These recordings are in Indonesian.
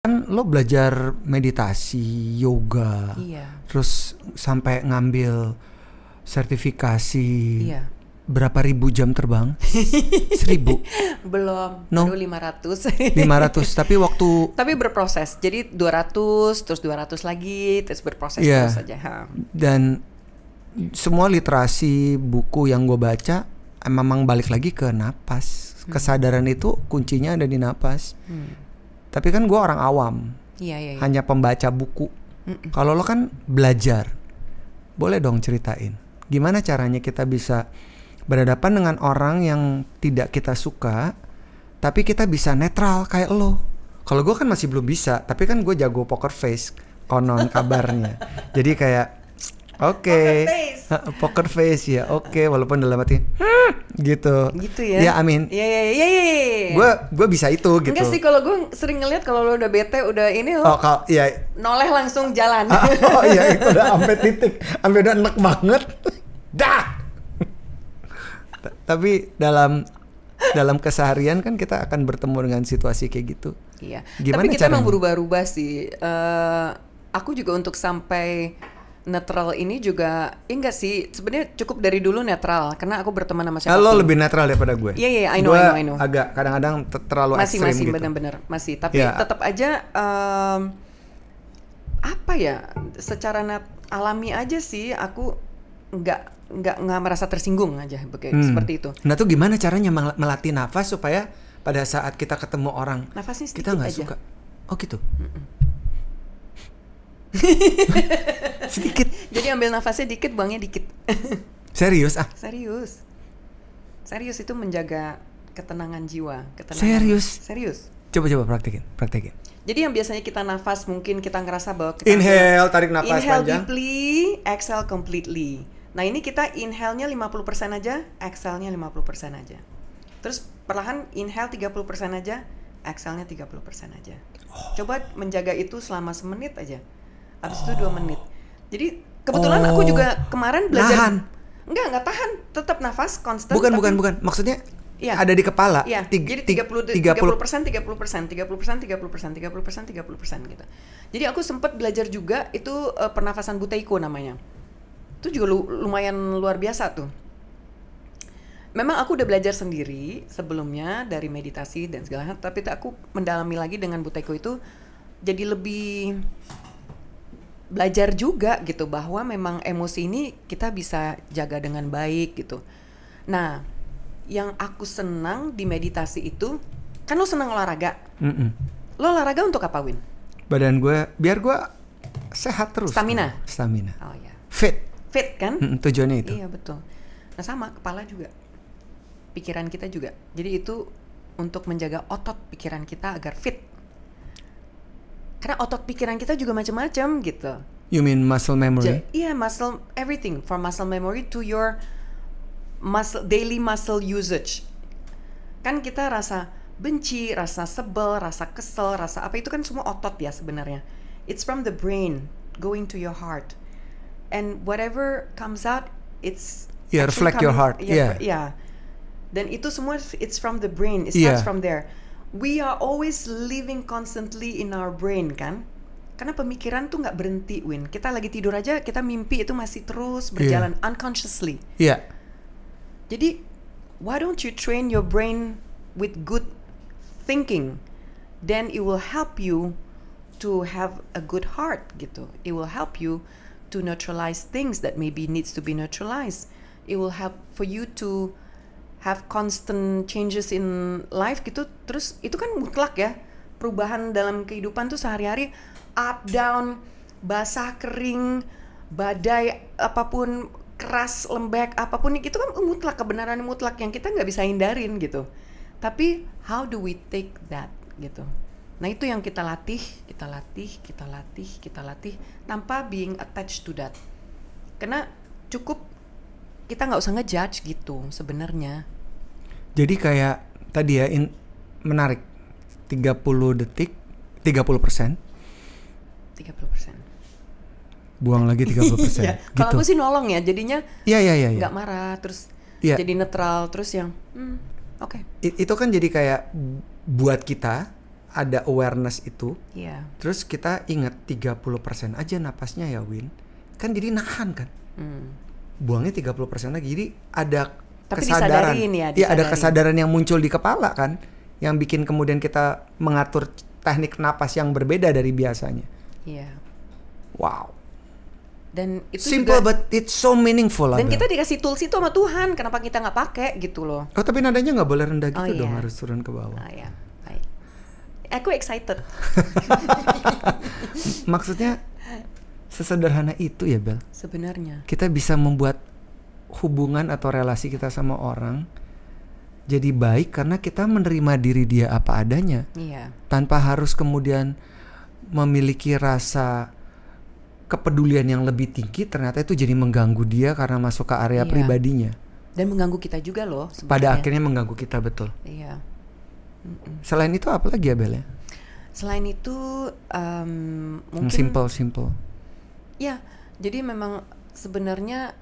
Kan lo belajar meditasi, yoga, Iya. terus sampai ngambil sertifikasi. Iya. Berapa ribu jam terbang? 1000? Belum, No. baru 500. 500, tapi waktu Tapi berproses. Jadi 200, terus 200 lagi, terus berproses Iya. terus aja. dan semua literasi buku yang gue baca memang balik lagi ke napas. Kesadaran itu kuncinya ada di napas. Tapi kan gue orang awam, Iya, iya, iya. hanya pembaca buku. Kalau lo kan belajar, boleh dong ceritain gimana caranya kita bisa berhadapan dengan orang yang tidak kita suka, tapi kita bisa netral kayak lo. Kalau gue kan masih belum bisa, tapi kan gue jago poker face konon kabarnya. Jadi kayak oke, poker face ya, oke, walaupun dalam hati gitu. Gitu ya. Ya amin. Iya, iya, iya, iya. Gue bisa itu gitu. Enggak sih, kalau gue sering ngeliat kalau lo udah bete, udah ini lo Oh, kalau ya. noleh langsung jalan. Oh iya, itu udah sampai titik, sampai udah enek banget. Dah. Tapi dalam keseharian kan kita akan bertemu dengan situasi kayak gitu. Iya. Gimana Tapi kita caranya? emang berubah-ubah sih. Aku juga untuk sampai netral ini juga, enggak sih. Sebenarnya cukup dari dulu netral, karena aku berteman sama siapapun. Lo lebih netral daripada gue. Iya, iya, I know. Gue agak kadang-kadang terlalu ekstrim Masih gitu. benar-benar masih. Tapi Ya. tetap aja apa ya? Secara alami aja sih. Aku nggak merasa tersinggung aja seperti itu. Nah tuh gimana caranya melatih nafas supaya pada saat kita ketemu orang Nafasnya kita sedikit nggak aja. suka? Oh gitu. Sedikit. Jadi ambil nafasnya dikit, buangnya dikit. Serius ah? Serius itu menjaga ketenangan jiwa. Serius. Coba praktekin. Jadi yang biasanya kita nafas, mungkin kita ngerasa bahwa kita Inhale, tarik nafas inhale panjang. deeply, exhale completely. Nah ini kita inhale-nya 50% aja, exhale-nya 50% aja. Terus perlahan inhale 30% aja, exhale-nya 30% aja. Coba menjaga itu selama semenit aja. Habis itu 2 menit. Jadi kebetulan aku juga kemarin belajar. Nahan. Enggak tahan, tetap nafas konstan. Bukan. Maksudnya Iya. ada di kepala. Iya. Jadi 30% gitu. Jadi aku sempat belajar juga itu pernafasan Buteiko namanya. Itu juga lumayan luar biasa tuh. Memang aku udah belajar sendiri sebelumnya dari meditasi dan segala hal, tapi aku mendalami lagi dengan Buteiko itu jadi lebih belajar juga gitu bahwa memang emosi ini kita bisa jaga dengan baik gitu. Nah, yang aku senang di meditasi itu, kan lo senang olahraga. Lo olahraga untuk apa, Win? Badan gue, biar gue sehat terus. Stamina. Oh ya. Fit kan? tujuannya itu. Iya betul. Nah sama kepala juga, pikiran kita juga. Jadi itu untuk menjaga otot pikiran kita agar fit. Karena otot pikiran kita juga macam-macam gitu. You mean muscle memory? Iya, muscle everything from muscle memory to your daily muscle usage. Kan kita rasa benci, rasa sebel, rasa kesel, rasa apa itu kan semua otot ya sebenarnya. It's from the brain going to your heart. And whatever comes out, it's reflect your heart. Yeah. Dan itu semua it's from the brain. It starts from there. We are always living constantly in our brain kan. Karena pemikiran tuh nggak berhenti, Win. Kita lagi tidur aja, kita mimpi itu masih terus berjalan unconsciously. Iya. Jadi, why don't you train your brain with good thinking? Then it will help you to have a good heart gitu. It will help you to neutralize things that maybe needs to be neutralized. It will help for you to have constant changes in life gitu. Terus itu kan mutlak ya. Perubahan dalam kehidupan tuh sehari-hari, up, down, basah, kering, badai, apapun, keras, lembek, apapun itu kan mutlak, kebenaran mutlak yang kita nggak bisa hindarin gitu. Tapi how do we take that gitu? Nah itu yang kita latih tanpa being attached to that. Karena cukup kita nggak usah ngejudge gitu sebenarnya. Jadi kayak tadi ya menarik 30 detik 30%. Buang lagi 30%. Ya, gitu. kalau aku sih nolong ya, jadinya Iya. nggak marah, terus Iya. jadi netral, terus yang oke. Itu kan jadi kayak buat kita ada awareness itu, Iya. terus kita ingat 30% aja napasnya ya Win, kan jadi nahan kan, buangnya 30% lagi, jadi ada Tapi kesadaran, disadarin ya, iya ada disadarin. kesadaran yang muncul di kepala kan, yang bikin kemudian kita mengatur teknik napas yang berbeda dari biasanya. Iya. Wow, Dan itu simple juga, but it's so meaningful. dan Abel. kita dikasih tools itu sama Tuhan, kenapa kita nggak pakai gitu loh? Oh tapi nadanya nggak boleh rendah gitu Oh, dong, iya. harus turun ke bawah. Ah ya, baik. Aku excited. Maksudnya sesederhana itu ya Bel. Sebenarnya. Kita bisa membuat hubungan atau relasi kita sama orang jadi baik karena kita menerima diri dia apa adanya, Iya. tanpa harus kemudian memiliki rasa kepedulian yang lebih tinggi. Ternyata itu jadi mengganggu dia karena masuk ke area Iya. pribadinya. Dan mengganggu kita juga loh sebenarnya. Pada akhirnya mengganggu kita, betul. Iya. Selain itu apa lagi ya Bel ya? Selain itu mungkin Yang simple. ya, jadi memang sebenarnya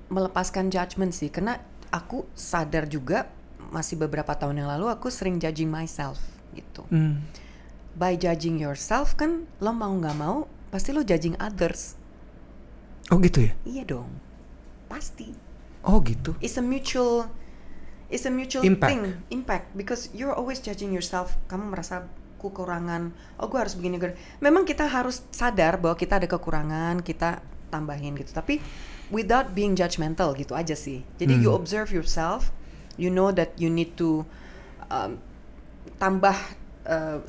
melepaskan judgment sih, karena aku sadar juga masih beberapa tahun yang lalu aku sering judging myself gitu. By judging yourself kan lo mau nggak mau pasti lo judging others. Oh gitu ya? Iya dong, pasti. Oh gitu. It's a mutual Impact. impact because you're always judging yourself. Kamu merasa kekurangan, oh gue harus begini. Memang kita harus sadar bahwa kita ada kekurangan, kita tambahin gitu, tapi without being judgmental gitu aja sih. Jadi you observe yourself, you know that you need to tambah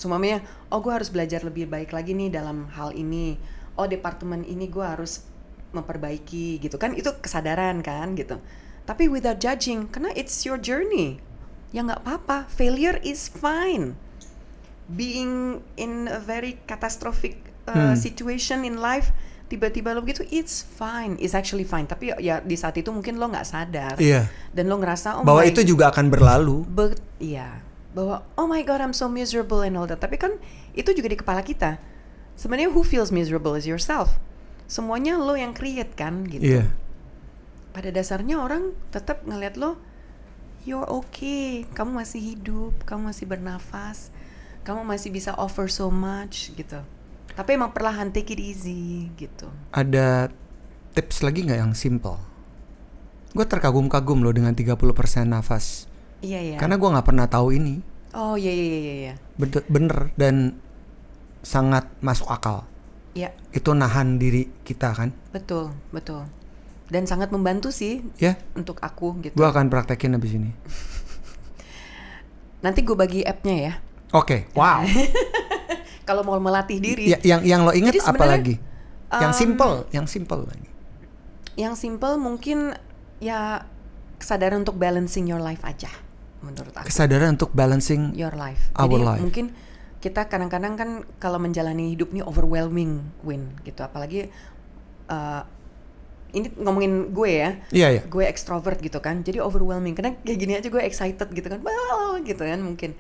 semuanya. Oh gue harus belajar lebih baik lagi nih dalam hal ini. Oh departemen ini gue harus memperbaiki gitu kan, itu kesadaran kan gitu. Tapi without judging, karena it's your journey. Ya nggak apa-apa, failure is fine. Being in a very catastrophic situation in life, tiba-tiba lo begitu, it's fine, it's actually fine. Tapi ya di saat itu mungkin lo nggak sadar, Iya. dan lo ngerasa Bahwa itu juga akan berlalu. iya, bahwa oh my god I'm so miserable and all that. Tapi kan itu juga di kepala kita. Sebenarnya who feels miserable is yourself. Semuanya lo yang create kan gitu. Iya. Pada dasarnya orang tetap ngelihat lo, you're okay, kamu masih hidup, kamu masih bernafas, kamu masih bisa offer so much gitu. Tapi emang perlahan, take it easy gitu. Ada tips lagi nggak yang simple? Gue terkagum-kagum loh dengan 30% nafas. Iya ya. Karena gue nggak pernah tahu ini. Oh iya. Bener dan sangat masuk akal. Iya. Itu nahan diri kita kan? Betul. Dan sangat membantu sih Ya. untuk aku gitu. Gue akan praktekin abis ini. Nanti gue bagi app-nya ya. Oke. Wow. Kalau mau melatih diri. Ya, yang lo ingat Jadi apa sebenarnya, lagi? Yang simple lagi. Yang simple mungkin ya kesadaran untuk balancing your life aja menurut aku. Kesadaran untuk balancing Your life. our Jadi life. mungkin kita kadang-kadang kan kalau menjalani hidup ini overwhelming, Win, gitu. Apalagi ini ngomongin gue ya. Iya. Gue extrovert gitu kan. Jadi overwhelming. Karena kayak gini aja gue excited gitu kan. Wah, gitu kan mungkin.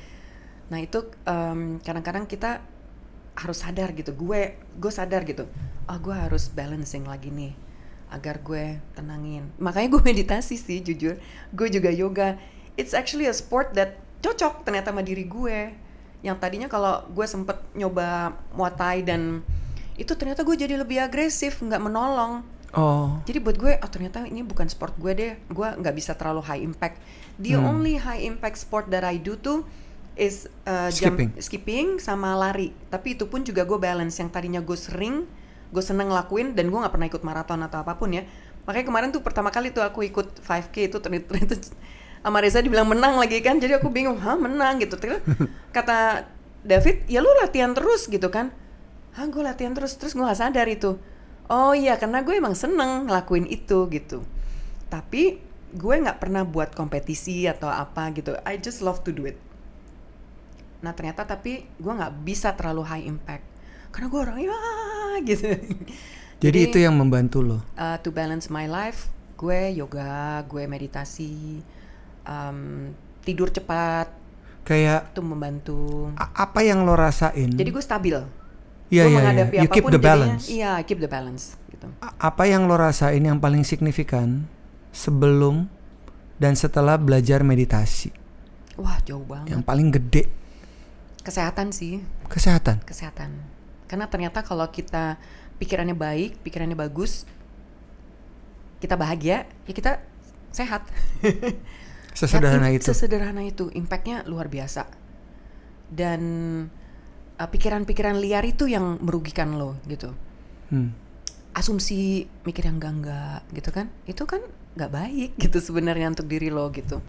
Nah itu kadang-kadang kita harus sadar gitu. Gue sadar gitu. Gue harus balancing lagi nih agar gue tenangin. Makanya gue meditasi sih jujur. Gue juga yoga. It's actually a sport that cocok ternyata sama diri gue. Yang tadinya kalau gue sempet nyoba Muay Thai dan itu ternyata gue jadi lebih agresif, nggak menolong. Oh. Jadi buat gue, ternyata ini bukan sport gue deh. Gue nggak bisa terlalu high impact. The only high impact sport that I do tuh is skipping sama lari. Tapi itu pun juga gue balance. Yang tadinya gue seneng ngelakuin dan gue nggak pernah ikut maraton atau apapun ya. Makanya kemarin tuh pertama kali tuh aku ikut 5K itu ternyata sama Reza dibilang menang lagi kan. Jadi aku bingung, menang gitu. Terus kata David, ya lu latihan terus gitu kan. Gue latihan terus gue nggak sadar itu. Oh iya, karena gue emang seneng ngelakuin itu gitu. Tapi gue nggak pernah buat kompetisi atau apa gitu. I just love to do it. Nah ternyata tapi gue nggak bisa terlalu high impact karena gue orangnya gitu. Jadi itu yang membantu lo. To balance my life, gue yoga, gue meditasi, tidur cepat. Kayak itu membantu. Apa yang lo rasain? Jadi gue stabil. Iya. Menghadapi You keep apapun the balance. Iya, keep the balance gitu. Apa yang lo rasain yang paling signifikan sebelum dan setelah belajar meditasi? Wah, jauh banget. Yang paling gede. Kesehatan sih. Kesehatan. Karena ternyata kalau kita pikirannya baik, pikirannya bagus, kita bahagia, ya kita sehat. Sesederhana itu, impactnya luar biasa. Dan pikiran-pikiran liar itu yang merugikan lo gitu. Asumsi mikir yang enggak gitu kan, itu kan nggak baik gitu sebenarnya untuk diri lo gitu.